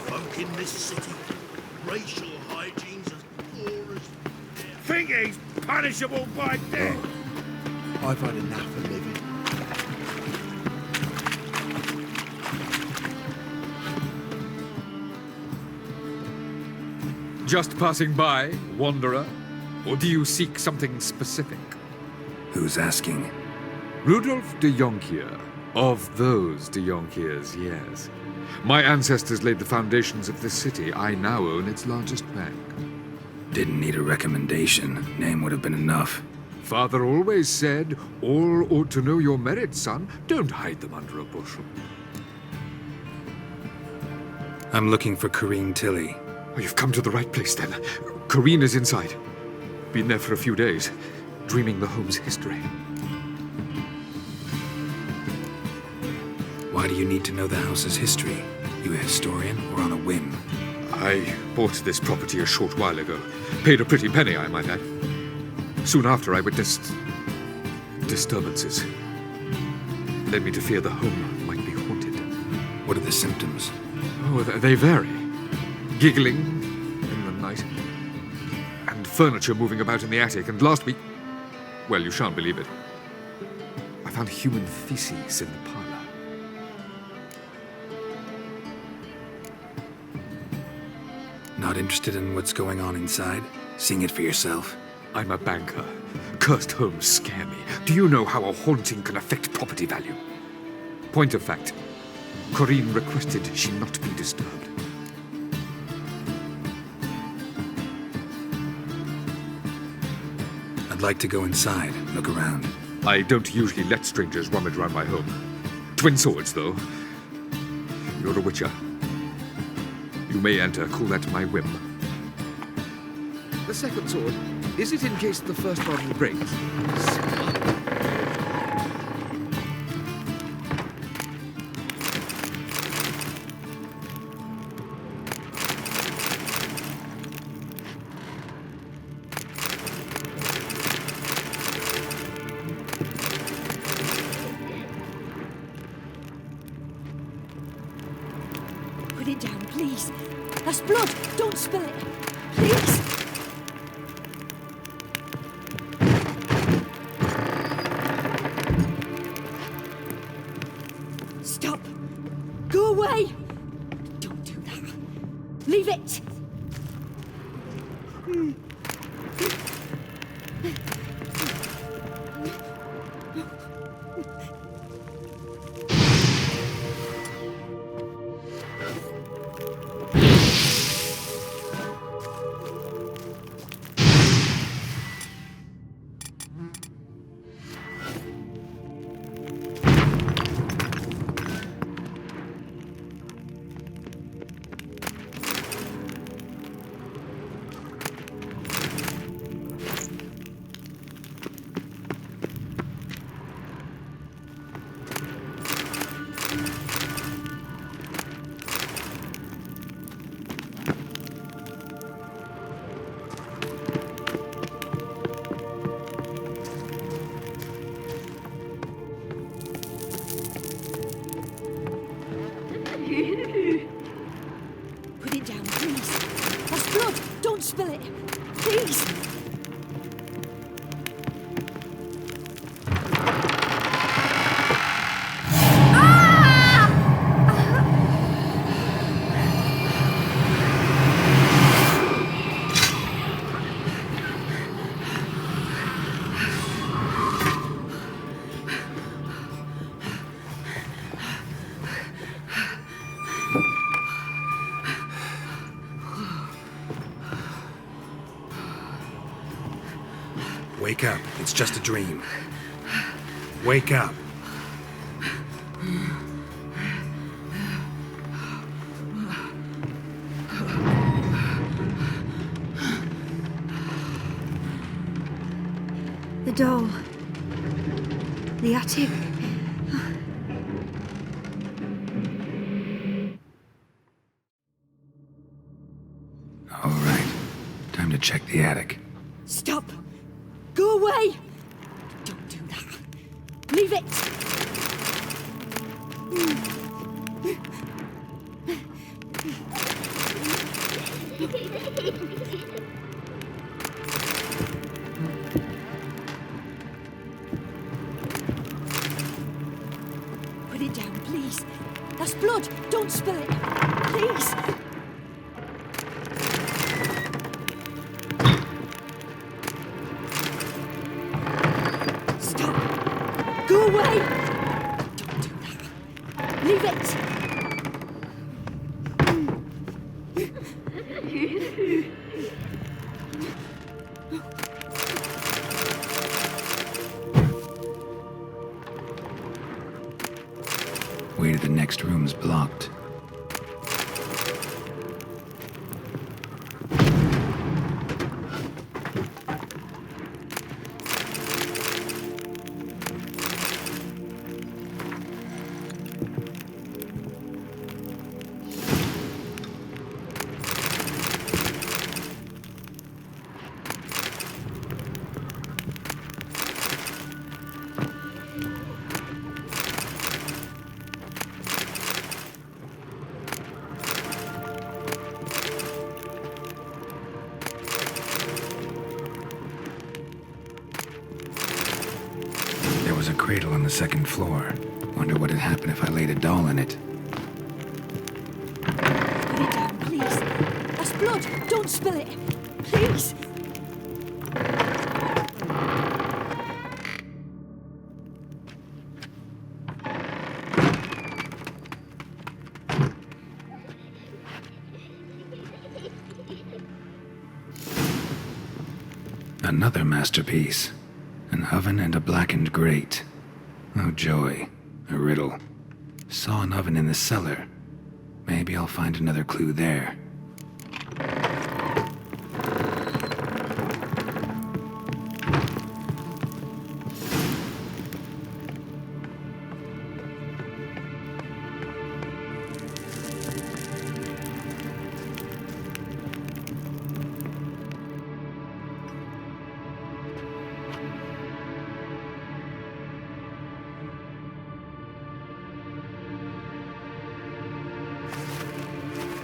Folk in this city, racial hygiene's as poor as... Think he's punishable by death? I've had enough of living. Just passing by, wanderer? Or do you seek something specific? Who's asking? Rudolf de Jonkier. Of those de Jonkiers, yes. My ancestors laid the foundations of this city. I now own its largest bank. Didn't need a recommendation. Name would have been enough. Father always said, all ought to know your merits, son. Don't hide them under a bushel. I'm looking for Corrine Tilly. Oh, you've come to the right place, then. Corrine is inside. Been there for a few days, dreaming the home's history. Why do you need to know the house's history? You a historian or on a whim? I bought this property a short while ago. Paid a pretty penny, I might add. Soon after, I witnessed disturbances. Led me to fear the home might be haunted. What are the symptoms? Oh, they vary. Giggling in the night, and furniture moving about in the attic, and last week, well, you shan't believe it, I found human feces in the parlor. Not interested in what's going on inside? Seeing it for yourself? I'm a banker. Cursed homes scare me. Do you know how a haunting can affect property value? Point of fact, Corrine requested she not be disturbed. I'd like to go inside, look around. I don't usually let strangers rummage around my home. Twin swords, though. You're a witcher. You may enter, call that my whim. The second sword, is it in case the first one breaks? Put it down, please. That's blood. Don't spill it. Please. Stop. Go away. Don't do that. Leave it. Put it down, please. That's blood. Don't spill it. Please. Wake up. It's just a dream. Wake up. The doll. The attic. All right. Time to check the attic. Stop. Go away. Don't do that. Leave it. Put it down, please. That's blood. Don't spill it. Please. Stop. Go away. Don't do that. Leave it. Way to the next room's blocked. There was a cradle on the second floor. Wonder what had happened if I laid a doll in it. Put it down, please. That's blood. Don't spill it. Please. Another masterpiece. An oven and a blackened grate. Oh joy. A riddle. Saw an oven in the cellar. Maybe I'll find another clue there.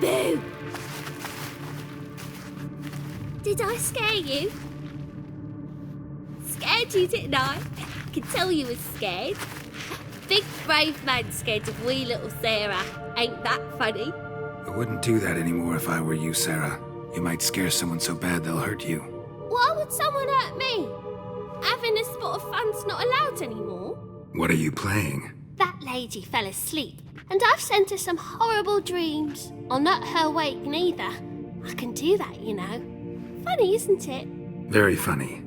Boo! Did I scare you? Scared you, didn't I? I could tell you was scared. Big brave man scared of wee little Sarah. Ain't that funny? I wouldn't do that anymore if I were you, Sarah. You might scare someone so bad they'll hurt you. Why would someone hurt me? Having a spot of fun's not allowed anymore. What are you playing? That lady fell asleep, and I've sent her some horrible dreams. I'll not her wake neither. I can do that, you know. Funny, isn't it? Very funny.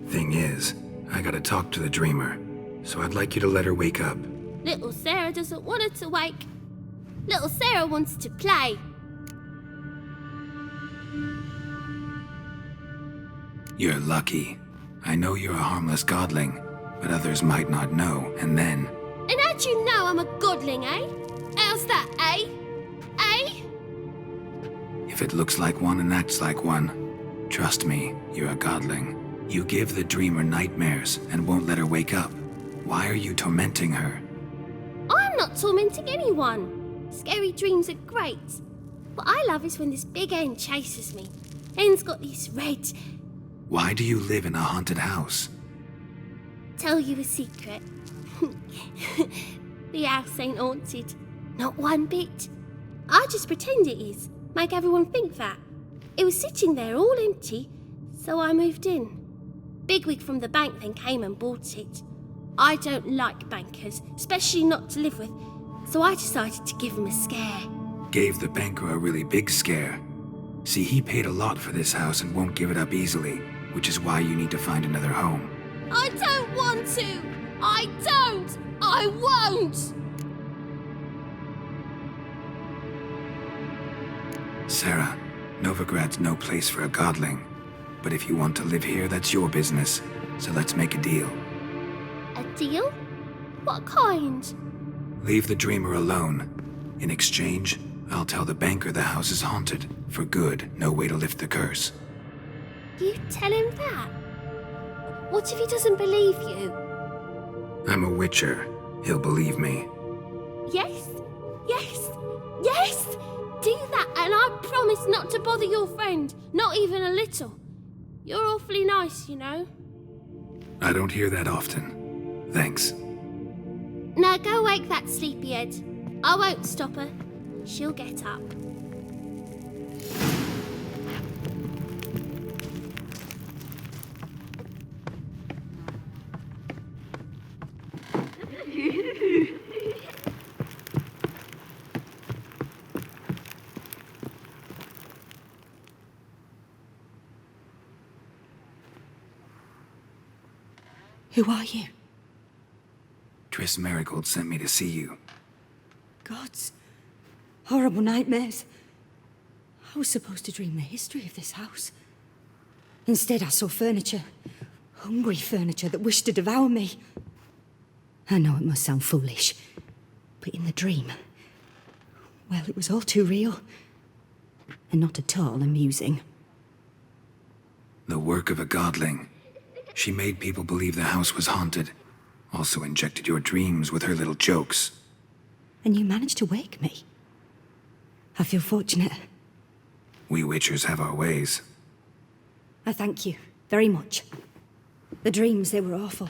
Thing is, I gotta talk to the dreamer, so I'd like you to let her wake up. Little Sarah doesn't want her to wake. Little Sarah wants to play. You're lucky. I know you're a harmless godling, but others might not know, and then... And how'd you know I'm a godling, eh? How's that, eh? Eh? If it looks like one and acts like one, trust me, you're a godling. You give the dreamer nightmares and won't let her wake up. Why are you tormenting her? I'm not tormenting anyone. Scary dreams are great. What I love is when this big hen chases me. Hen's got these red... Why do you live in a haunted house? Tell you a secret. The house ain't haunted. Not one bit. I just pretend it is. Make everyone think that. It was sitting there all empty, so I moved in. Bigwig from the bank then came and bought it. I don't like bankers, especially not to live with, so I decided to give him a scare. Gave the banker a really big scare. See, he paid a lot for this house and won't give it up easily, which is why you need to find another home. I don't want to! I don't! I won't! Sarah, Novigrad's no place for a godling. But if you want to live here, that's your business. So let's make a deal. A deal? What kind? Leave the dreamer alone. In exchange, I'll tell the banker the house is haunted. For good, no way to lift the curse. You tell him that? What if he doesn't believe you? I'm a witcher. He'll believe me. Yes, yes, yes! Do that, and I promise not to bother your friend, not even a little. You're awfully nice, you know. I don't hear that often. Thanks. Now go wake that sleepyhead. I won't stop her. She'll get up. Who are you? Triss Marigold sent me to see you. Gods. Horrible nightmares. I was supposed to dream the history of this house. Instead, I saw furniture. Hungry furniture that wished to devour me. I know it must sound foolish, but in the dream, well, it was all too real. And not at all amusing. The work of a godling. She made people believe the house was haunted. Also injected your dreams with her little jokes. And you managed to wake me. I feel fortunate. We witchers have our ways. I thank you very much. The dreams, they were awful.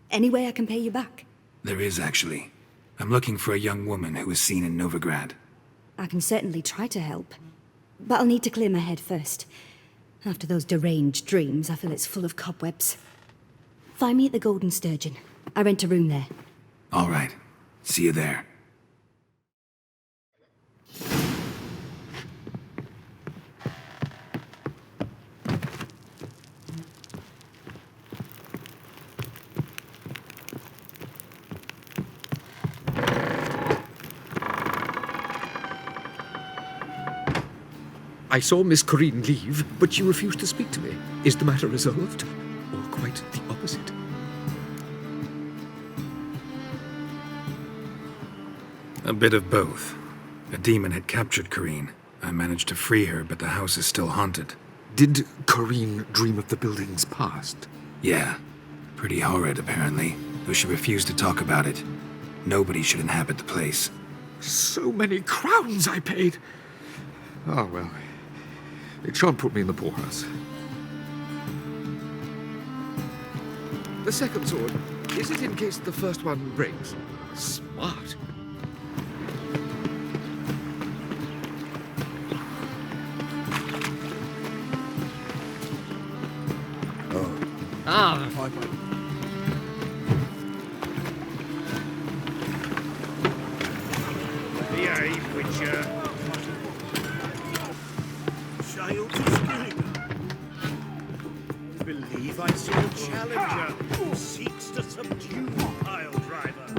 Any way I can pay you back? There is, actually. I'm looking for a young woman who was seen in Novigrad. I can certainly try to help. But I'll need to clear my head first. After those deranged dreams, I feel it's full of cobwebs. Find me at the Golden Sturgeon. I rent a room there. All right. See you there. I saw Miss Corinne leave, but she refused to speak to me. Is the matter resolved? Or quite the opposite? A bit of both. A demon had captured Corinne. I managed to free her, but the house is still haunted. Did Corinne dream of the building's past? Yeah. Pretty horrid, apparently, though she refused to talk about it. Nobody should inhabit the place. So many crowns I paid! Oh, well. It shan't put me in the poorhouse. The second sword, is it in case the first one breaks? Smart. Ah. Behave, Witcher. Shale to Skilligan. Believe I see a challenger who seeks to subdue pile driver.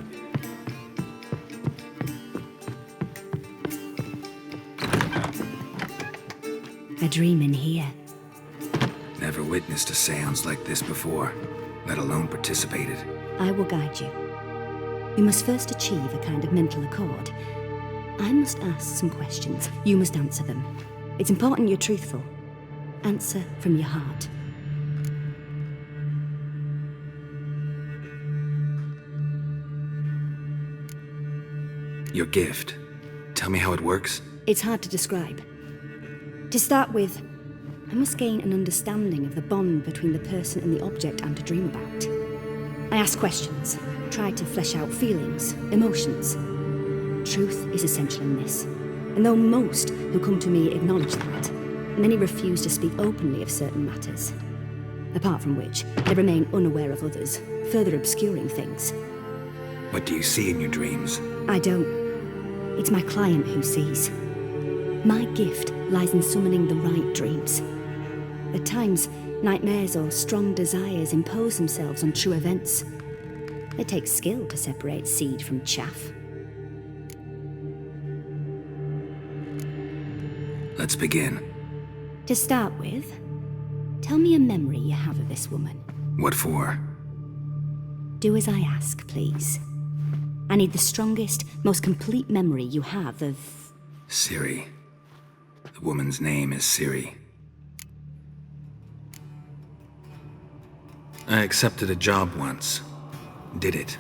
A dream in here. Never witnessed a seance like this before, let alone participated. I will guide you. You must first achieve a kind of mental accord. I must ask some questions. You must answer them. It's important you're truthful. Answer from your heart. Your gift. Tell me how it works. It's hard to describe. To start with, I must gain an understanding of the bond between the person and the object I'm to dream about. I ask questions, try to flesh out feelings, emotions. Truth is essential in this, and though most who come to me acknowledge that, many refuse to speak openly of certain matters. Apart from which, they remain unaware of others, further obscuring things. What do you see in your dreams? I don't. It's my client who sees. My gift lies in summoning the right dreams. At times, nightmares or strong desires impose themselves on true events. It takes skill to separate seed from chaff. Let's begin. To start with, tell me a memory you have of this woman. What for? Do as I ask, please. I need the strongest, most complete memory you have of... Ciri. The woman's name is Ciri. I accepted a job once. Did it.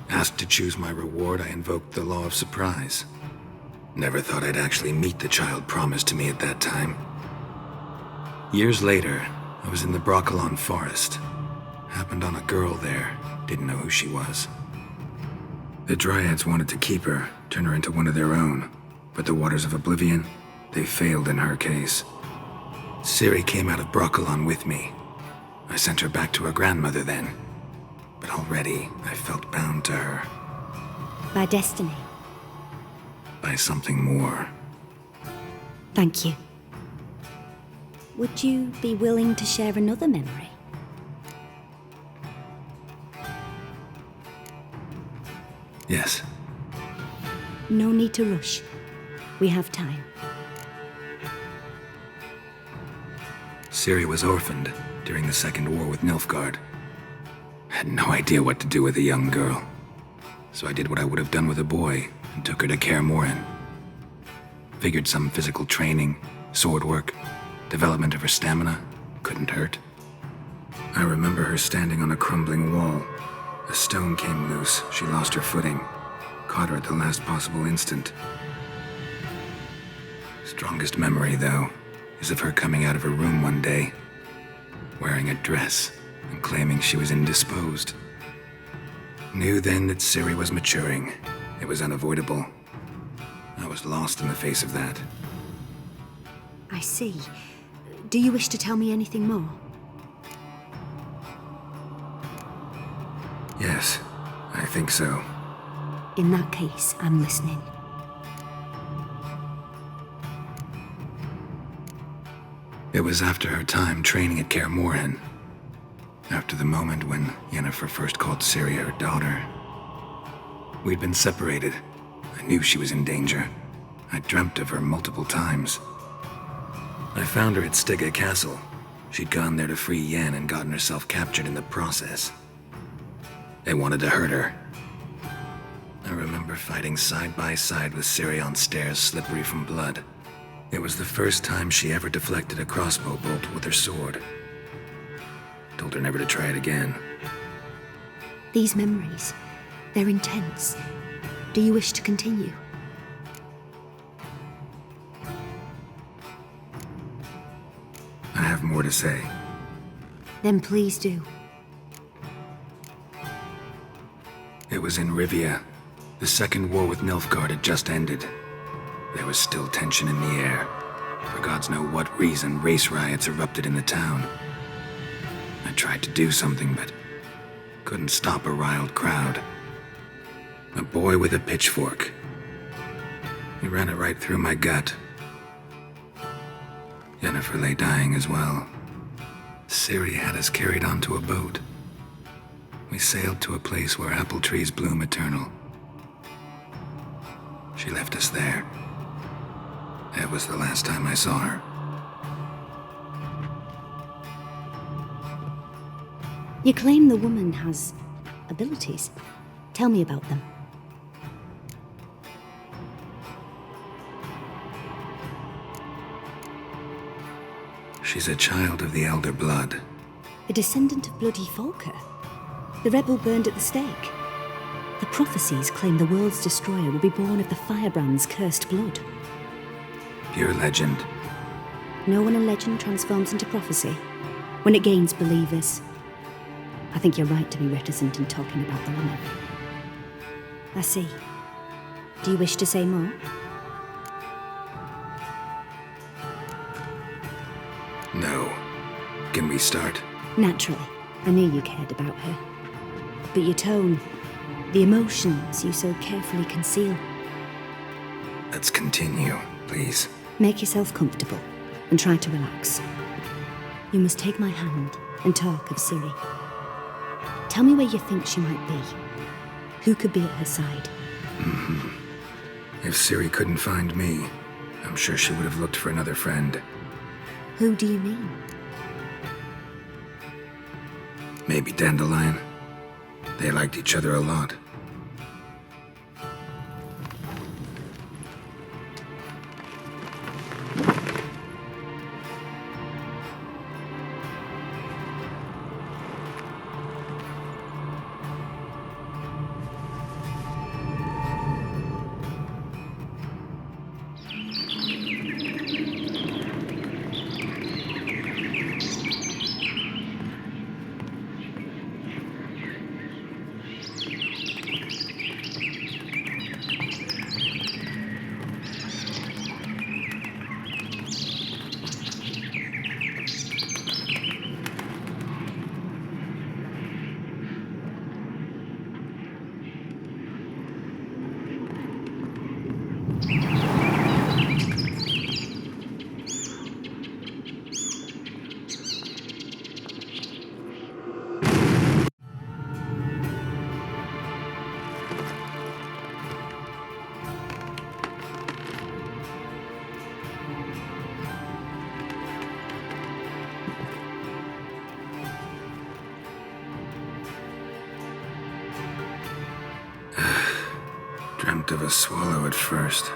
Asked to choose my reward, I invoked the law of surprise. Never thought I'd actually meet the child promised to me at that time. Years later, I was in the Broccolon forest. Happened on a girl there, didn't know who she was. The Dryads wanted to keep her, turn her into one of their own, but the Waters of Oblivion, they failed in her case. Ciri came out of Broccolon with me. I sent her back to her grandmother then, but already I felt bound to her. By destiny. By something more. Thank you. Would you be willing to share another memory? Yes. No need to rush. We have time. Ciri was orphaned during the Second War with Nilfgaard. Had no idea what to do with a young girl. So I did what I would have done with a boy and took her to Kaer Morhen. Figured some physical training, sword work, development of her stamina couldn't hurt. I remember her standing on a crumbling wall. A stone came loose, she lost her footing. Caught her at the last possible instant. Strongest memory, though, is of her coming out of her room one day, wearing a dress and claiming she was indisposed. Knew then that Ciri was maturing. It was unavoidable. I was lost in the face of that. I see. Do you wish to tell me anything more? Yes, I think so. In that case, I'm listening. It was after her time training at Kaer Morhen. After the moment when Yennefer first called Ciri her daughter. We'd been separated. I knew she was in danger. I dreamt of her multiple times. I found her at Stygga Castle. She'd gone there to free Yen and gotten herself captured in the process. They wanted to hurt her. I remember fighting side by side with Ciri on stairs slippery from blood. It was the first time she ever deflected a crossbow bolt with her sword. Told her never to try it again. These memories, they're intense. Do you wish to continue? I have more to say. Then please do. It was in Rivia. The Second War with Nilfgaard had just ended. There was still tension in the air. For gods know what reason, race riots erupted in the town. I tried to do something, but couldn't stop a riled crowd. A boy with a pitchfork. He ran it right through my gut. Yennefer lay dying as well. Ciri had us carried onto a boat. We sailed to a place where apple trees bloom eternal. She left us there. That was the last time I saw her. You claim the woman has abilities. Tell me about them. She's a child of the Elder Blood. A descendant of bloody Volker. The rebel burned at the stake. The prophecies claim the world's destroyer will be born of the firebrand's cursed blood. Pure legend. No one in legend transforms into prophecy when it gains believers. I think you're right to be reticent in talking about the woman. I see. Do you wish to say more? No. Can we start? Naturally. I knew you cared about her. But your tone, the emotions you so carefully conceal. Let's continue, please. Make yourself comfortable and try to relax. You must take my hand and talk of Ciri. Tell me where you think she might be. Who could be at her side? If Ciri couldn't find me, I'm sure she would have looked for another friend. Who do you mean? Maybe Dandelion. They liked each other a lot. Dreamt of a swallow at first.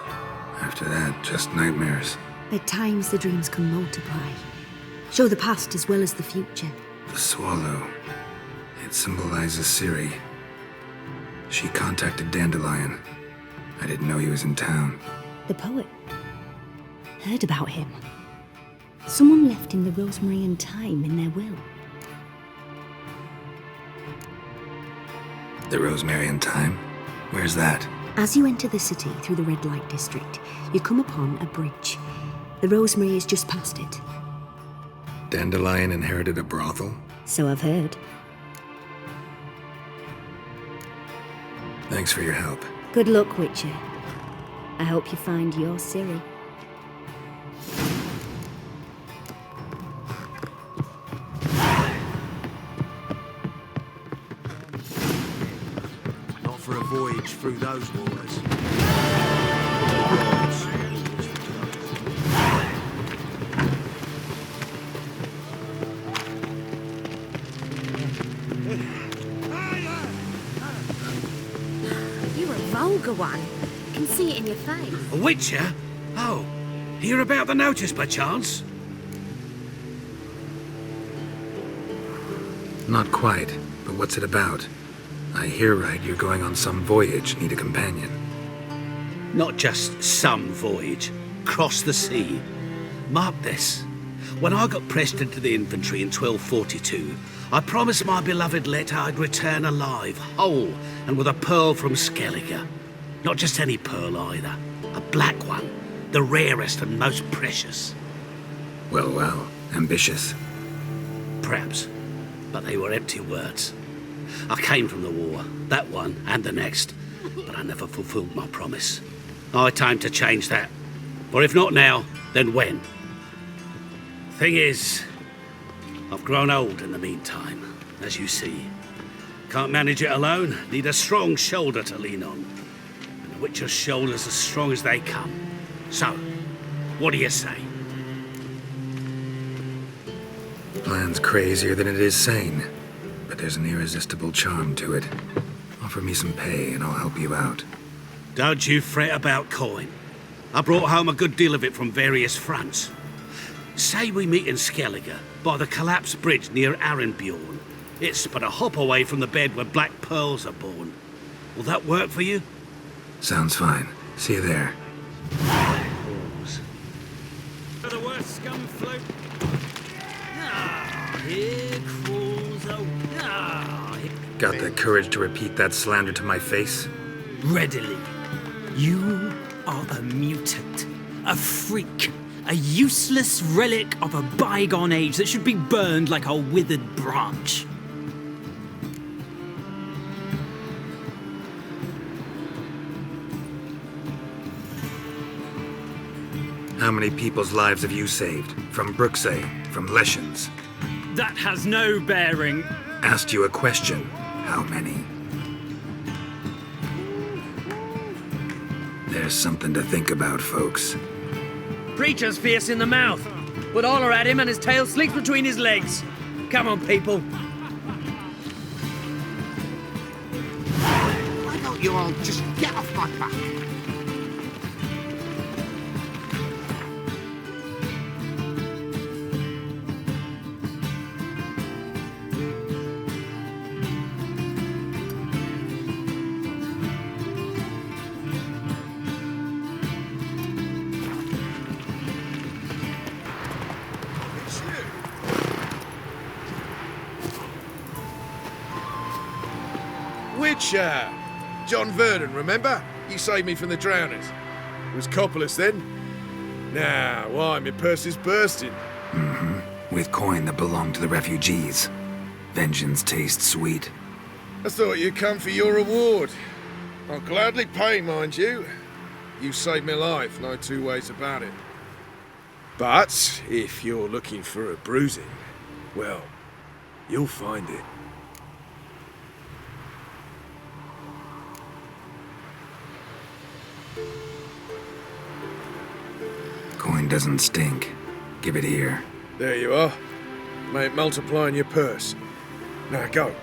After that, just nightmares. At times, the dreams can multiply, show the past as well as the future. The swallow. It symbolizes Ciri. She contacted Dandelion. I didn't know he was in town. The poet. Heard about him. Someone left him the rosemary and thyme in their will. The rosemary and thyme? Where's that? As you enter the city through the red light district, you come upon a bridge. The rosemary is just past it. Dandelion inherited a brothel? So I've heard. Thanks for your help. Good luck, Witcher. I hope you find your Ciri. Not for a voyage through those waters. You're a vulgar one. I can see it in your face. A witcher? Oh, hear about the notice by chance? Not quite, but what's it about? I hear right you're going on some voyage, need a companion. Not just some voyage. Cross the sea. Mark this. When I got pressed into the infantry in 1242, I promised my beloved Let I'd return alive, whole, and with a pearl from Skellige. Not just any pearl either. A black one. The rarest and most precious. Well, well, ambitious. Perhaps. But they were empty words. I came from the war, that one and the next, but I never fulfilled my promise. High time to change that. For if not now, then when? Thing is, I've grown old in the meantime, as you see. Can't manage it alone, need a strong shoulder to lean on. And the Witcher's shoulder's as strong as they come. So, what do you say? Plan's crazier than it is sane, but there's an irresistible charm to it. Offer me some pay and I'll help you out. Don't you fret about coin. I brought home a good deal of it from various fronts. Say we meet in Skellige, by the collapsed bridge near Arenbjorn. It's but a hop away from the bed where black pearls are born. Will that work for you? Sounds fine. See you there. The worst scum float. Here crawls a... Got the courage to repeat that slander to my face? Readily. You are a mutant, a freak, a useless relic of a bygone age that should be burned like a withered branch. How many people's lives have you saved? From Bruxay, from Leshens? That has no bearing. Asked you a question. How many? There's something to think about, folks. Preacher's fierce in the mouth. Put holler at him and his tail sleeps between his legs. Come on, people. Why don't you all just get off my back? Witcher! John Vernon, remember? You saved me from the drowners. It was Coppolis then. Now, why, my purse is bursting. Mm-hmm. With coin that belonged to the refugees. Vengeance tastes sweet. I thought you'd come for your reward. I'll gladly pay, mind you. You saved my life, no two ways about it. But if you're looking for a bruising, well, you'll find it. Coin doesn't stink. Give it here. There you are. May it multiply in your purse. Now go.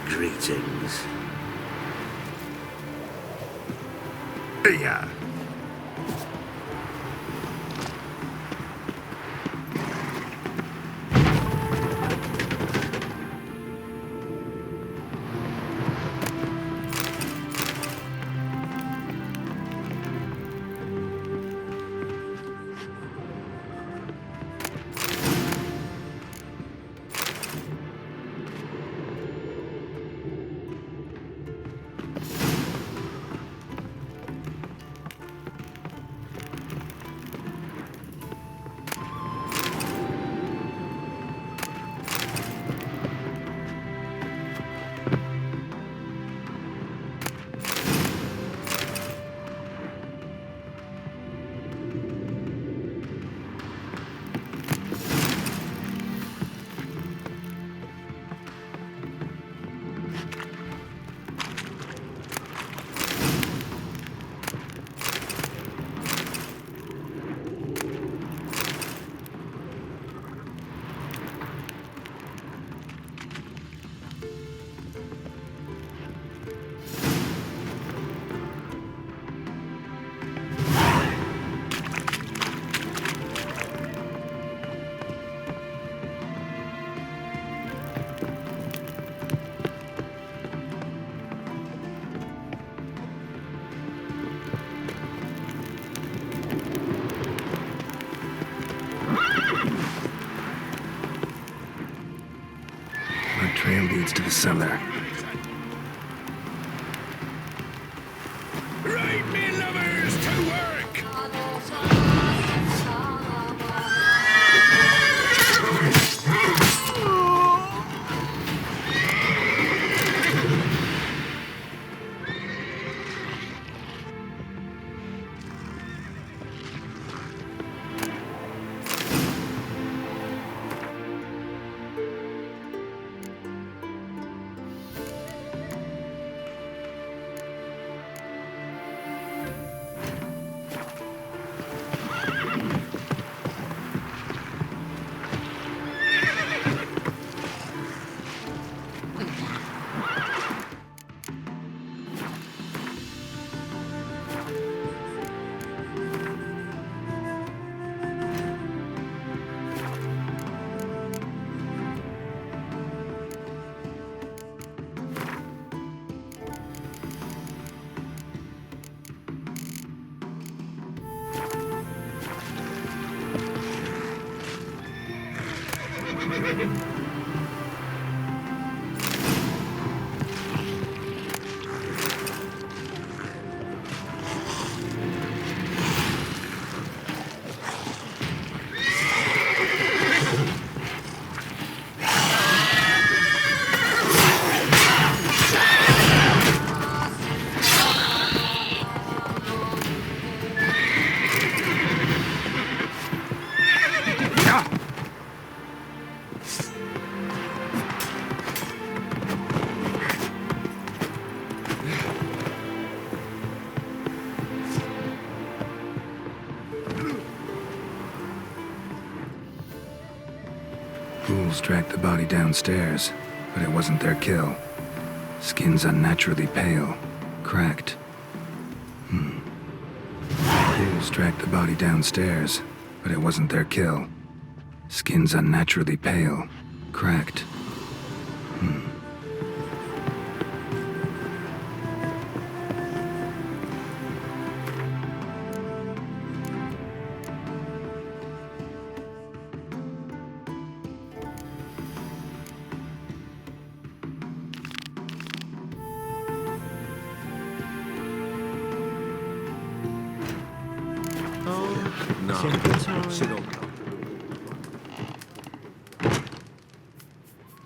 Greetings. Yeah. Our trail leads to the cellar. Right, me lovers, to work! Ghouls dragged the body downstairs, but it wasn't their kill. Skin's unnaturally pale, cracked. Ghouls dragged the body downstairs, but it wasn't their kill. Skin's unnaturally pale, cracked.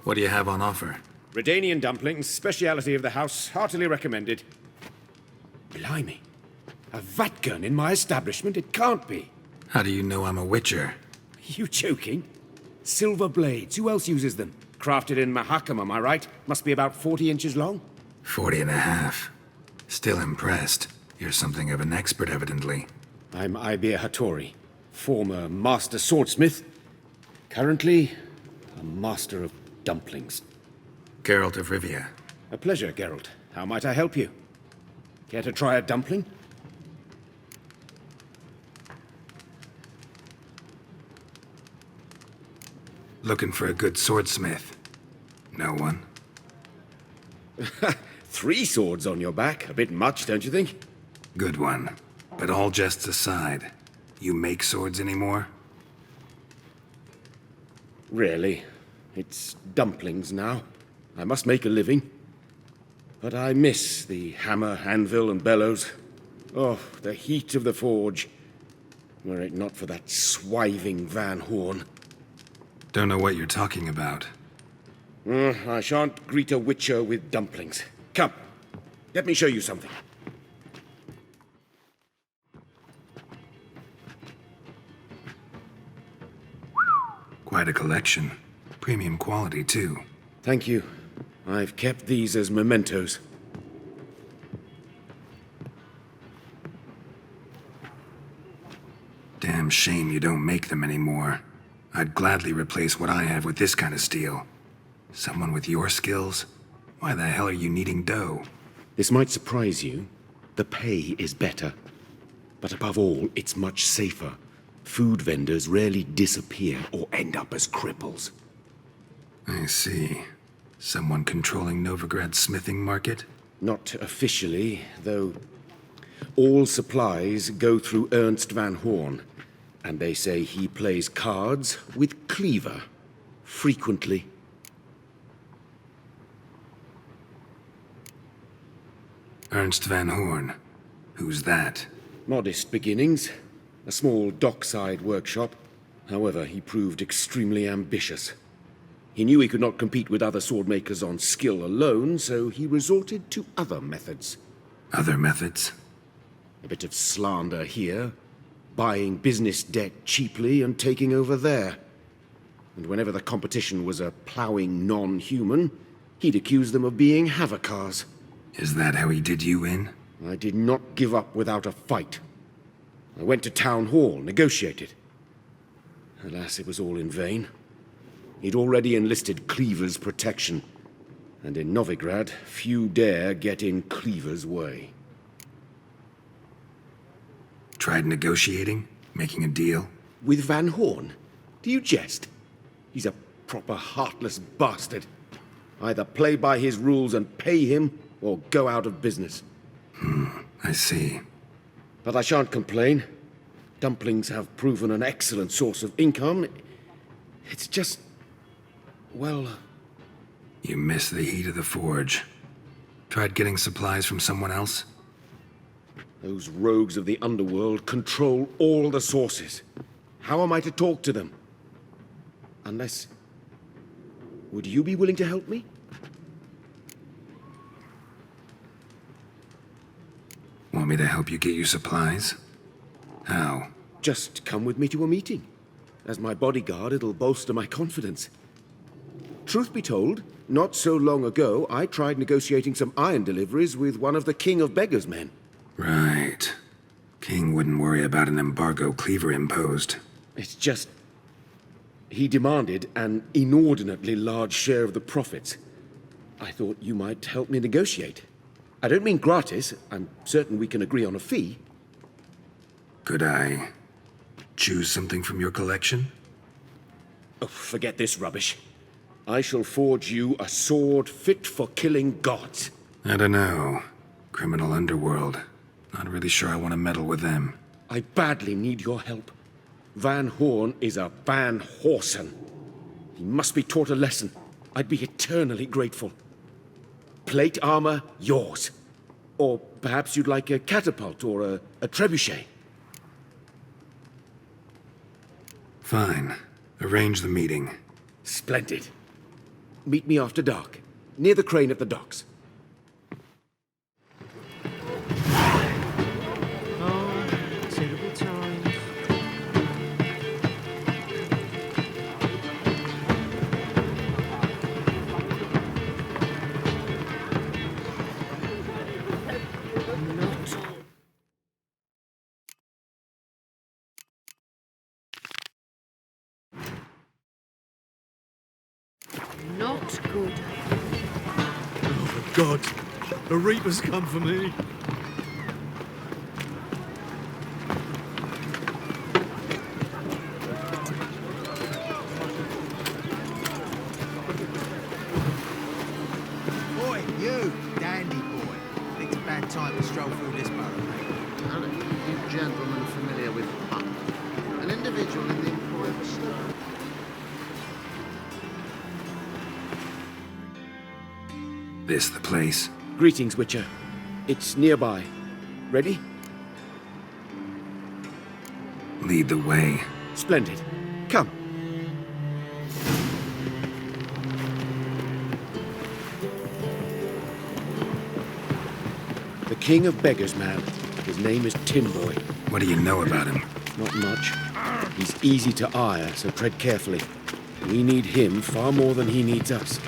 What do you have on offer? Redanian dumplings, speciality of the house, heartily recommended. Blimey. A vatgun in my establishment? It can't be. How do you know I'm a witcher? Are you joking? Silver blades, who else uses them? Crafted in Mahakam, am I right? Must be about 40 inches long? 40 and a half. Still impressed. You're something of an expert, evidently. I'm Ibir Hattori, former master swordsmith. Currently, a master of dumplings. Geralt of Rivia. A pleasure, Geralt. How might I help you? Care to try a dumpling? Looking for a good swordsmith. No one? 3 swords on your back. A bit much, don't you think? Good one. But all jests aside, you make swords anymore? Really. It's dumplings now. I must make a living. But I miss the hammer, anvil, and bellows. Oh, the heat of the forge. Were it not for that swiving Van Horn. Don't know what you're talking about. I shan't greet a witcher with dumplings. Come, let me show you something. Quite a collection. Premium quality, too. Thank you. I've kept these as mementos. Damn shame you don't make them anymore. I'd gladly replace what I have with this kind of steel. Someone with your skills? Why the hell are you needing dough? This might surprise you. The pay is better. But above all, it's much safer. Food vendors rarely disappear or end up as cripples. I see. Someone controlling Novigrad's smithing market? Not officially, though all supplies go through Ernst Van Horn. And they say he plays cards with Cleaver. Frequently. Ernst Van Horn. Who's that? Modest beginnings. A small dockside workshop. However, he proved extremely ambitious. He knew he could not compete with other swordmakers on skill alone, so he resorted to other methods. Other methods? A bit of slander here, buying business debt cheaply and taking over there. And whenever the competition was a ploughing non-human, he'd accuse them of being Havakars. Is that how he did you in? I did not give up without a fight. I went to town hall, negotiated. Alas, it was all in vain. He'd already enlisted Cleaver's protection, and in Novigrad, few dare get in Cleaver's way. Tried negotiating? Making a deal? With Van Horn? Do you jest? He's a proper heartless bastard. Either play by his rules and pay him, or go out of business. I see. But I shan't complain. Dumplings have proven an excellent source of income. It's just... well... You miss the heat of the forge. Tried getting supplies from someone else? Those rogues of the underworld control all the sources. How am I to talk to them? Unless... would you be willing to help me? Want me to help you get you supplies? How? Just come with me to a meeting. As my bodyguard, it'll bolster my confidence. Truth be told, not so long ago, I tried negotiating some iron deliveries with one of the King of Beggars' men. Right. King wouldn't worry about an embargo Cleaver imposed. It's just... he demanded an inordinately large share of the profits. I thought you might help me negotiate. I don't mean gratis. I'm certain we can agree on a fee. Could I choose something from your collection? Oh, forget this rubbish. I shall forge you a sword fit for killing gods. I don't know. Criminal underworld. Not really sure I want to meddle with them. I badly need your help. Van Horn is a Van Horsen. He must be taught a lesson. I'd be eternally grateful. Plate armor, yours. Or perhaps you'd like a catapult or a trebuchet. Fine. Arrange the meeting. Splendid. Meet me after dark, near the crane at the docks. Oh, terrible times. Not good. Oh, God. The Reaper's come for me. Boy, you, dandy boy. It's a bad time to stroll through this borough, mate. None of you gentlemen familiar with Puck, an individual in the employ of a star. This the place? Greetings, Witcher. It's nearby. Ready? Lead the way. Splendid. Come. The King of Beggars, man. His name is Tin Boy. What do you know about him? Not much. He's easy to ire, so tread carefully. We need him far more than he needs us.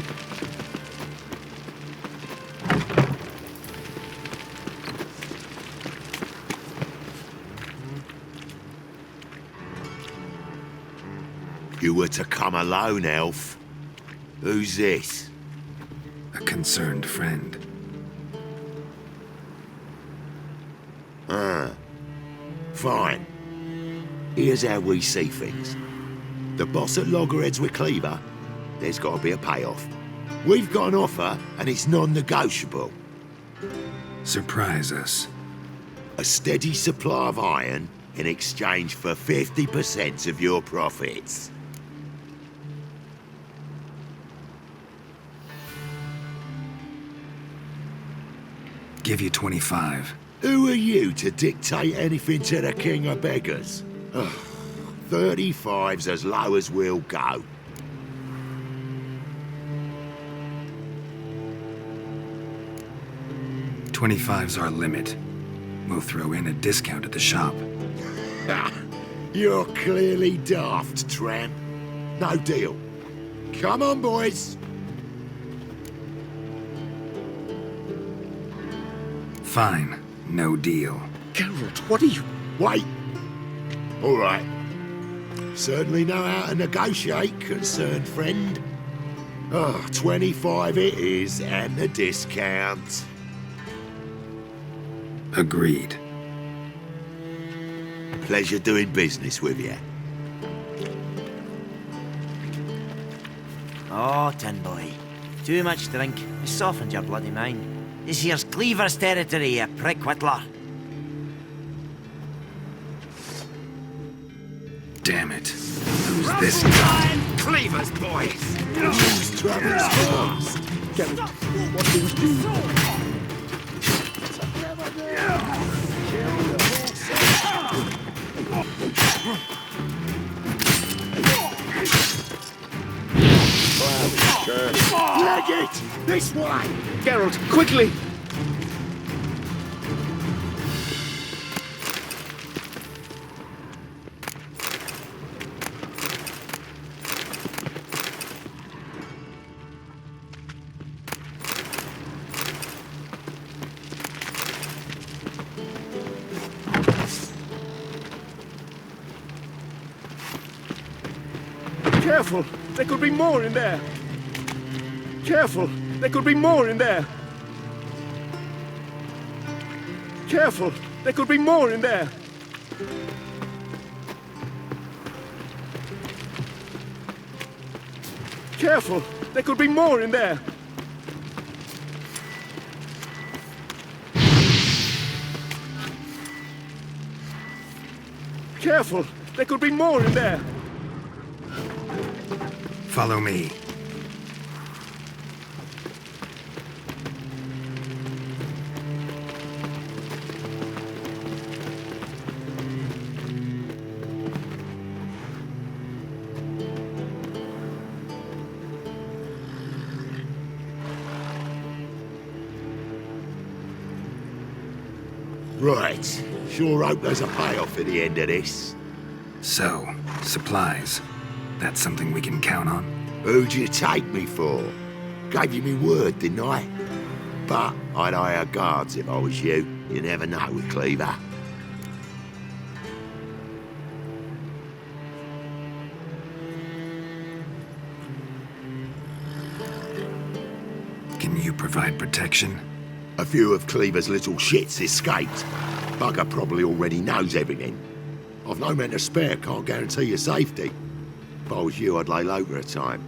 You were to come alone, elf. Who's this? A concerned friend. Fine. Here's how we see things. The boss at Loggerheads with Cleaver, there's got to be a payoff. We've got an offer, and it's non-negotiable. Surprise us. A steady supply of iron in exchange for 50% of your profits. Give you 25. Who are you to dictate anything to the King of Beggars? 35's as low as we'll go. $25's our limit. We'll throw in a discount at the shop. You're clearly daft, tramp. No deal. Come on, boys. Fine. No deal. Geralt, what are you... Wait. All right. Certainly know how to negotiate, concerned friend. 25 it is, and the discount. Agreed. Pleasure doing business with you. Oh, Tin Boy. Too much drink has softened your bloody mind. This here's Cleaver's territory, you prick whittler. Damn it. Who's this guy? Cleaver's boys! Who's troubles first? Geralt, what do we do? Leg it! This way! Geralt, quickly! Careful! There could be more in there! Careful! There could be more in there! Careful! There could be more in there! Careful! There could be more in there! Careful! There could be more in there! Follow me. Right. Sure hope there's a payoff at the end of this. So, supplies. That's something we can count on? Who'd you take me for? Gave you me word, didn't I? But I'd hire guards if I was you. You never know with Cleaver. Can you provide protection? A few of Cleaver's little shits escaped. Bugger probably already knows everything. I've no men to spare, can't guarantee your safety. If I was you, I'd lay low for a time.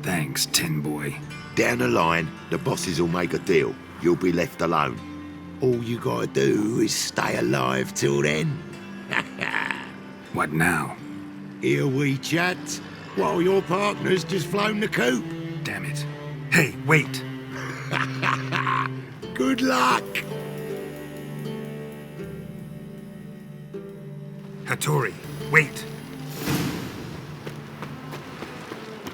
Thanks, Tin Boy. Down the line, the bosses will make a deal. You'll be left alone. All you gotta do is stay alive till then. What now? Here we chat, while your partner's just flown the coop. Damn it. Hey, wait! Good luck! Hattori, wait!